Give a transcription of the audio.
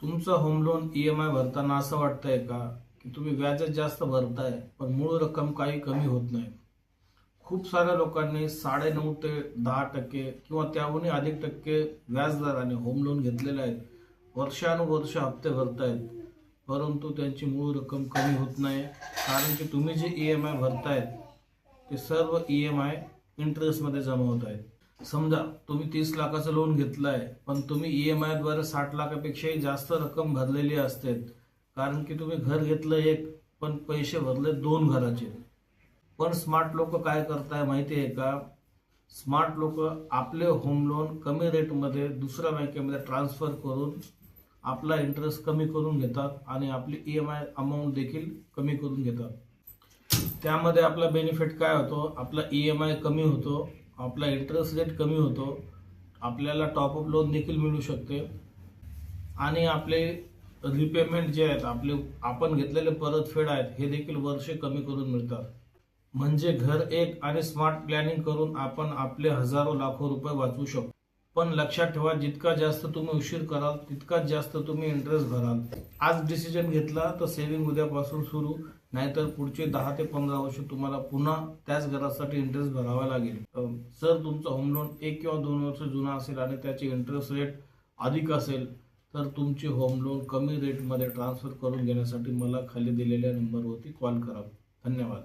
तुमचं home loan EMI भरताना असं वाटतंय का की तुम्ही व्याजच जास्त भरताय पण मूळ रक्कम काही कमी होत नाही? खूप साऱ्या लोकांनी 9.5 ते 10% किंवा त्याहूनही अधिक टक्के व्याजदराने होम लोन घेतलेले आहेत. वर्षानुवर्ष हप्ते भरतायत, परंतु त्यांची मूळ रक्कम कमी होत नाही. कारण की तुम्ही जे EMI भरतायत ते सर्व EMI इंटरेस्टमध्ये जमा होत आहेत. समजा तुम्ही 30 लाखाचं लोन घेतलं आहे, पण तुम्ही EMI द्वारे 60 लाखापेक्षाही जास्त रक्कम भरलेली असते. कारण की तुम्ही घर घेतलं एक, पण पैसे भरले 2 घराचे. पण स्मार्ट लोक काय करताय माहिती आहे का? स्मार्ट लोक आपले होम लोन कमी रेटमध्ये दुसऱ्या बँकेमध्ये ट्रान्सफर करून आपला इंटरेस्ट कमी करून घेतात आणि आपली EMI अमाऊंट देखील कमी करून घेतात. त्यामध्ये आपला बेनिफिट काय होतो? आपला EMI कमी होतो, आपला इंटरेस्ट रेट कमी होतो, आपल्याला टॉपअप लोन देखील मिळू शकते आणि आपले रिपेमेंट जे आहेत, आपण घेतलेले परतफेड आहेत, हे देखील वर्षे कमी करून मिळतात. म्हणजे घर एक आणि स्मार्ट प्लॅनिंग करून आपण आपले हजारो लाखो रुपये वाचवू शकतो. पण लक्षात ठेवा, जितका जास्त तुम्ही उशीर कराल तितकाच जास्त तुम्ही इंटरेस्ट भराल. आज डिसिजन घेतला तर सेव्हिंग उद्यापासून सुरू, नाहीतर पुढचे 10 ते 15 वर्ष तुम्हाला पुन्हा त्याच घरासाठी इंटरेस्ट भरावा लागेल. जर तुमचं होम लोन 1 किंवा 2 वर्ष जुना असेल आणि त्याचे इंटरेस्ट रेट अधिक असेल तर तुमचे होम लोन कमी रेटमध्ये ट्रान्सफर करून घेण्यासाठी मला खाली दिलेल्या नंबरवरती कॉल करा. धन्यवाद.